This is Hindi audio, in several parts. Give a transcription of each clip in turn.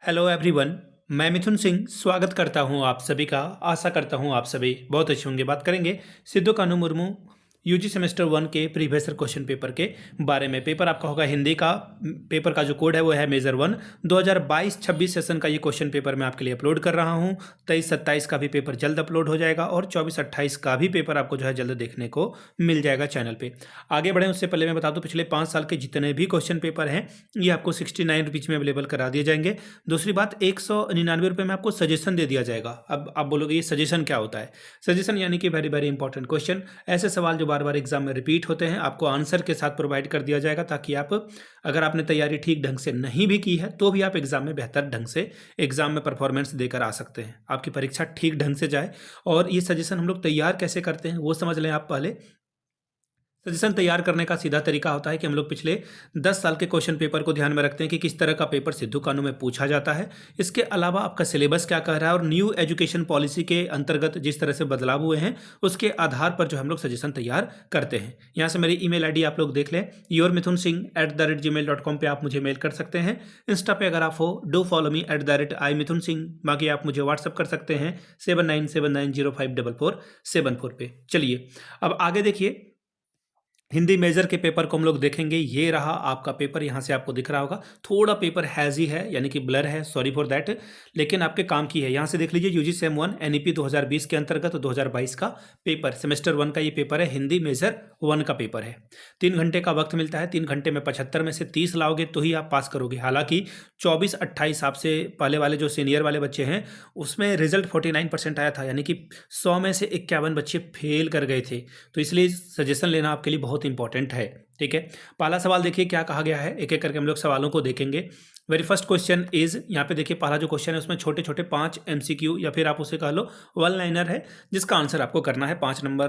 Hello everyone. मैं मिथुन सिंह स्वागत करता हूं आप सभी का। आशा करता हूं आप सभी बहुत अच्छे होंगे। बात करेंगे सिद्धू कान्हू मुर्मू यूजी सेमेस्टर 1 के प्रीवियस ईयर क्वेश्चन पेपर के बारे में। पेपर आपका होगा हिंदी का। पेपर का जो कोड है वो है मेजर 1। 2022-26 सेशन का ये क्वेश्चन पेपर मैं आपके लिए अपलोड कर रहा हूं। 23-27 का भी पेपर जल्द अपलोड हो जाएगा और 24-28 का भी पेपर आपको जो है जल्द देखने को मिल जाएगा चैनल पे। आगे बढ़ें उससे पहले मैं बता दूं, पिछले 5 साल के जितने भी क्वेश्चन पेपर हैं ये आपको 69 रुपीज़ में अवेलेबल करा दिए जाएंगे। दूसरी बात, 199 रुपये में आपको सजेशन दे दिया जाएगा। अब आप बोलोगे ये सजेशन क्या होता है? सजेशन यानी कि वेरी वेरी इंपॉर्टेंट क्वेश्चन, ऐसे सवाल जो बार बार एग्जाम में रिपीट होते हैं आपको आंसर के साथ प्रोवाइड कर दिया जाएगा, ताकि आप अगर आपने तैयारी ठीक ढंग से नहीं भी की है तो भी आप एग्जाम में बेहतर ढंग से एग्जाम में परफॉर्मेंस देकर आ सकते हैं, आपकी परीक्षा ठीक ढंग से जाए। और ये सजेशन हम लोग तैयार कैसे करते हैं वो समझ लें आप पहले। सजेशन तैयार करने का सीधा तरीका होता है कि हम लोग पिछले 10 साल के क्वेश्चन पेपर को ध्यान में रखते हैं कि किस तरह का पेपर सिद्धू कानून में पूछा जाता है। इसके अलावा आपका सिलेबस क्या कह रहा है और न्यू एजुकेशन पॉलिसी के अंतर्गत जिस तरह से बदलाव हुए हैं उसके आधार पर जो हम लोग सजेशन तैयार करते हैं। यहाँ से मेरी email ID आप लोग देख लें, yourmithunsingh@gmail.com पे आप मुझे मेल कर सकते हैं। इंस्टा पे अगर आप हो डू फॉलो मी @imithunsingh। बाकी आप मुझे व्हाट्सअप कर सकते हैं 7979054474 पे। चलिए अब आगे देखिए, हिंदी मेजर के पेपर को हम लोग देखेंगे। ये रहा आपका पेपर, यहाँ से आपको दिख रहा होगा। थोड़ा पेपर हैजी है यानी कि ब्लर है, सॉरी फॉर दैट, लेकिन आपके काम की है। यहाँ से देख लीजिए, यूजी सेम 1 NEP 2020 के अंतर्गत 2022 का पेपर, सेमेस्टर 1 का ये पेपर है। हिंदी मेजर 1 का पेपर है। 3 घंटे का वक्त मिलता है। 3 घंटे में 75 में से 30 लाओगे तो ही आप पास करोगे। हालांकि 24-28 आपसे पहले वाले जो सीनियर वाले बच्चे हैं उसमें रिजल्ट 49% आया था, यानी कि 100 में से 51 बच्चे फेल कर गए थे। तो इसलिए सजेशन लेना आपके लिए बहुत इंपॉर्टेंट है। ठीक है, पहला सवाल देखिए क्या कहा गया है। एक एक करके हम लोग सवालों को देखेंगे। वेरी फर्स्ट क्वेश्चन इज, यहाँ पे देखिए पहला जो क्वेश्चन है उसमें छोटे छोटे 5 MCQ या फिर आप उसे कह लो वन लाइनर है, जिसका आंसर आपको करना है। 5 नंबर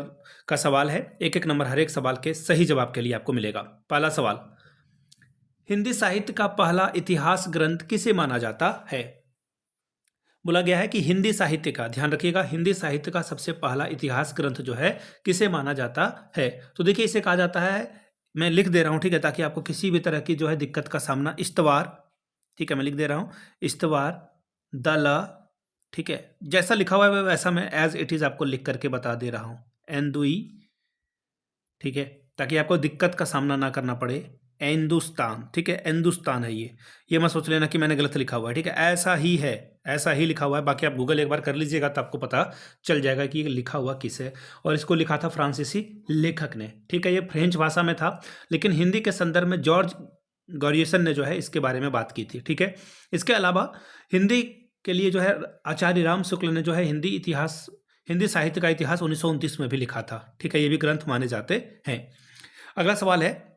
का सवाल है। एक एक नंबर हर एक सवाल के सही जवाब के लिए आपको मिलेगा। पहला सवाल, हिंदी साहित्य का पहला इतिहास ग्रंथ किसे माना जाता है? बोला गया है कि हिंदी साहित्य का, ध्यान रखिएगा, हिंदी साहित्य का सबसे पहला इतिहास ग्रंथ जो है किसे माना जाता है? तो देखिए इसे कहा जाता है, मैं लिख दे रहा हूं, ठीक है, ताकि आपको किसी भी तरह की जो है दिक्कत का सामना, इस्तवार, ठीक है, मैं लिख दे रहा हूं, इस्तवार दला, ठीक है, जैसा लिखा हुआ है वैसा मैं एज इट इज आपको लिख करके बता दे रहा हूं, एंदुई, ठीक है, ताकि आपको दिक्कत का सामना ना करना पड़े। हिंदुस्तान, ठीक है, हिंदुस्तान है ये मत सोच लेना कि मैंने गलत लिखा हुआ है, ठीक है, ऐसा ही है, ऐसा ही लिखा हुआ है। बाकी आप गूगल एक बार कर लीजिएगा तो आपको पता चल जाएगा कि ये लिखा हुआ किस है। और इसको लिखा था फ्रांसीसी लेखक ने, ठीक है, ये फ्रेंच भाषा में था, लेकिन हिंदी के संदर्भ में जॉर्ज गॉरियसन ने जो है इसके बारे में बात की थी। ठीक है, इसके अलावा हिंदी के लिए जो है आचार्य राम शुक्ल ने जो है हिंदी साहित्य का इतिहास 1929 में भी लिखा था। ठीक है, ये भी ग्रंथ माने जाते हैं। अगला सवाल है,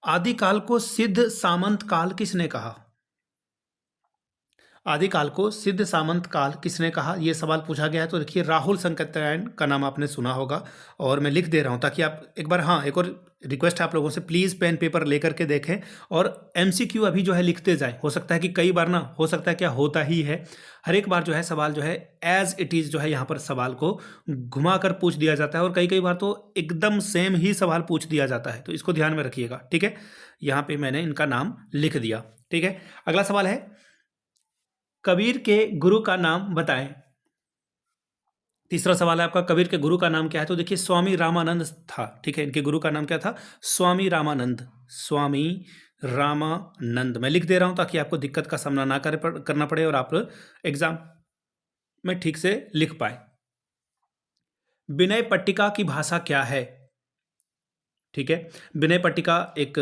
आदिकाल को सिद्ध सामंत काल किसने कहा? आदिकाल को सिद्ध सामंत काल किसने कहा, यह सवाल पूछा गया है। तो देखिए राहुल संकटनारायण का नाम आपने सुना होगा, और मैं लिख दे रहा हूं ताकि आप एक बार, हाँ, एक और रिक्वेस्ट है आप लोगों से, प्लीज़ पेन पेपर लेकर के देखें और MCQ अभी जो है लिखते जाएं। हो सकता है कि कई बार ना, हो सकता है क्या होता ही है, हर एक बार जो है सवाल जो है एज इट इज़ जो है यहाँ पर सवाल को घुमा कर पूछ दिया जाता है, और कई कई बार तो एकदम सेम ही सवाल पूछ दिया जाता है। तो इसको ध्यान में रखिएगा, ठीक है। यहाँ पे मैंने इनका नाम लिख दिया, ठीक है। अगला सवाल है, कबीर के गुरु का नाम बताएं। तीसरा सवाल है आपका, कबीर के गुरु का नाम क्या है? तो देखिए स्वामी रामानंद था, ठीक है, इनके गुरु का नाम क्या था? स्वामी रामानंद, स्वामी रामानंद। मैं लिख दे रहा हूं ताकि आपको दिक्कत का सामना ना करना पड़े और आप एग्जाम में ठीक से लिख पाए। विनय पट्टिका की भाषा क्या है? ठीक है, विनय पट्टिका एक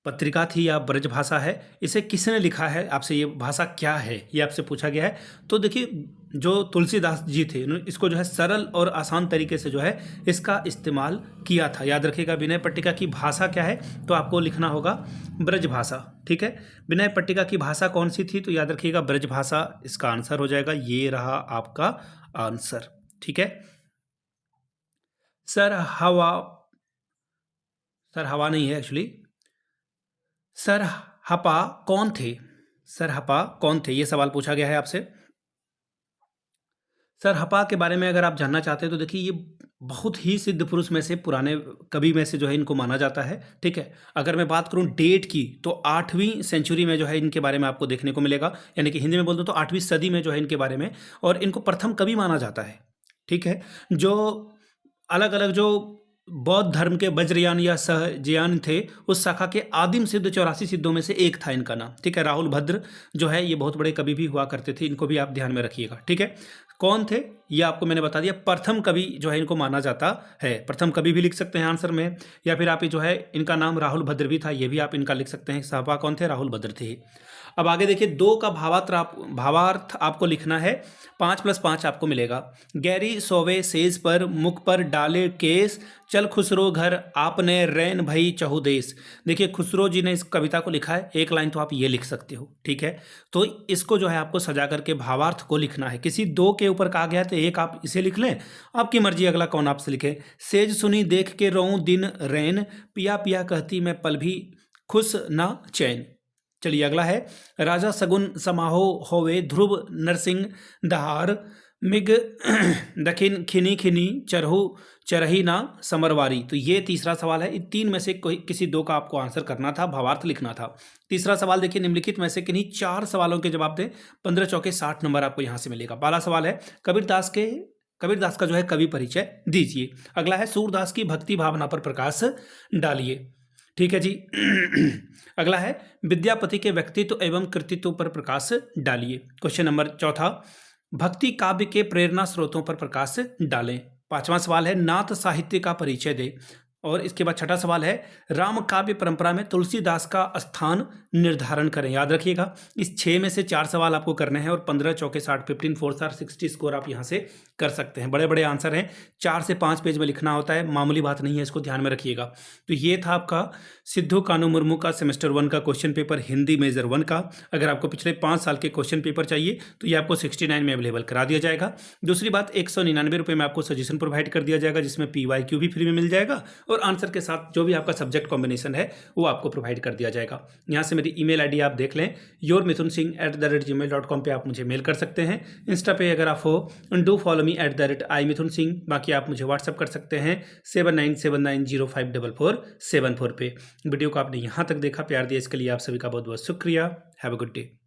पत्रिका थी या ब्रज भाषा है। इसे किसने लिखा है? आपसे ये भाषा क्या है ये आपसे पूछा गया है। तो देखिए जो तुलसीदास जी थे उन्होंने इसको जो है सरल और आसान तरीके से जो है इसका इस्तेमाल किया था। याद रखिएगा, विनय पट्टिका की भाषा क्या है? तो आपको लिखना होगा ब्रज भाषा, ठीक है। विनय पट्टिका की भाषा कौन सी थी? तो याद रखिएगा ब्रज भाषा इसका आंसर हो जाएगा। ये रहा आपका आंसर, ठीक है। सर हवा, सर हवा नहीं है एक्चुअली, सर हपा कौन थे? सर हपा कौन थे, ये सवाल पूछा गया है आपसे। सर हपा के बारे में अगर आप जानना चाहते हैं तो देखिए ये बहुत ही सिद्ध पुरुष में से, पुराने कवि में से जो है इनको माना जाता है। ठीक है, अगर मैं बात करूं डेट की तो 8वीं सेंचुरी में जो है इनके बारे में आपको देखने को मिलेगा, यानी कि हिंदी में बोल दो तो 8वीं सदी में जो है इनके बारे में, और इनको प्रथम कवि माना जाता है। ठीक है, जो अलग अलग जो बौद्ध धर्म के वज्रयान या सहजयान थे उस शाखा के आदिम सिद्ध 84 सिद्धों में से एक था इनका नाम। ठीक है, राहुल भद्र जो है ये बहुत बड़े कवि भी हुआ करते थे, इनको भी आप ध्यान में रखिएगा। ठीक है, कौन थे ये आपको मैंने बता दिया, प्रथम कवि जो है इनको माना जाता है। प्रथम कवि भी लिख सकते हैं आंसर में, या फिर आप जो है इनका नाम राहुल भद्र भी था, ये भी आप इनका लिख सकते हैं। शाहपा कौन थे, राहुल भद्र थे। अब आगे देखिए, 2 का भावार्थ आपको लिखना है, 5+5 आपको मिलेगा। गैरी सोवे सेज पर मुख पर डाले केस, चल खुसरो घर आपने रैन भई चहुदेस। देखिए खुसरो जी ने इस कविता को लिखा है, एक लाइन तो आप ये लिख सकते हो। ठीक है, तो इसको जो है आपको सजा करके भावार्थ को लिखना है। किसी 2 के ऊपर कहा गया तो एक आप इसे लिख लें, आपकी मर्जी अगला कौन आपसे लिखे। सेज सुनी देख के रोऊं दिन रैन, पिया पिया कहती मैं पल भी खुश ना चैन। चलिए अगला है, राजा सगुन समाहो होवे ध्रुव नरसिंह दहार, मिग दखिन खिनी खिनी चरहु चरही ना समरवारी। तो ये तीसरा सवाल है। इन 3 में से कोई किसी 2 का आपको आंसर करना था, भावार्थ लिखना था। तीसरा सवाल देखिए, निम्नलिखित में से किन्हीं 4 सवालों के जवाब दें, 15 चौके 60 नंबर आपको यहाँ से मिलेगा। पहला सवाल है, कबीरदास का जो है कवि परिचय दीजिए। अगला है, सूरदास की भक्ति भावना पर प्रकाश डालिए। ठीक है जी। अगला है, विद्यापति के व्यक्तित्व एवं कृतित्व पर प्रकाश डालिए। क्वेश्चन नंबर चौथा, भक्ति काव्य के प्रेरणा स्रोतों पर प्रकाश डालें। 5वां सवाल है, नाथ साहित्य का परिचय दे। और इसके बाद 6ठा सवाल है, राम काव्य परंपरा में तुलसीदास का स्थान निर्धारण करें। याद रखिएगा, इस 6 में से 4 सवाल आपको करने हैं, और 15 चौके 60, 15 4 स्टार 60 स्कोर आप यहाँ से कर सकते हैं। बड़े बड़े आंसर हैं, 4 से 5 पेज में लिखना होता है, मामूली बात नहीं है, इसको ध्यान में रखिएगा। तो ये था आपका सिद्धू कानू मुर्मू का सेमेस्टर 1 का क्वेश्चन पेपर, हिंदी मेजर 1 का। अगर आपको पिछले 5 साल के क्वेश्चन पेपर चाहिए तो ये आपको 69 में अवेलेबल करा दिया जाएगा। दूसरी बात, 199 रुपये में आपको सजेशन प्रोवाइड कर दिया जाएगा, जिसमें PYQ भी फ्री में मिल जाएगा, और आंसर के साथ जो भी आपका सब्जेक्ट कॉम्बिनेशन है वो आपको प्रोवाइड कर दिया जाएगा। यहाँ से मेरी ईमेल आईडी आप देख लें, yourmithunsingh@gmail.com पे आप मुझे मेल कर सकते हैं। इंस्टा पे अगर आप हो, डू फॉलो मी @imithunsingh। बाकी आप मुझे व्हाट्सअप कर सकते हैं 7979054474 पे। वीडियो को आपने यहाँ तक देखा, प्यार दिया, इसके लिए आप सभी का बहुत बहुत शुक्रिया। Have a good day.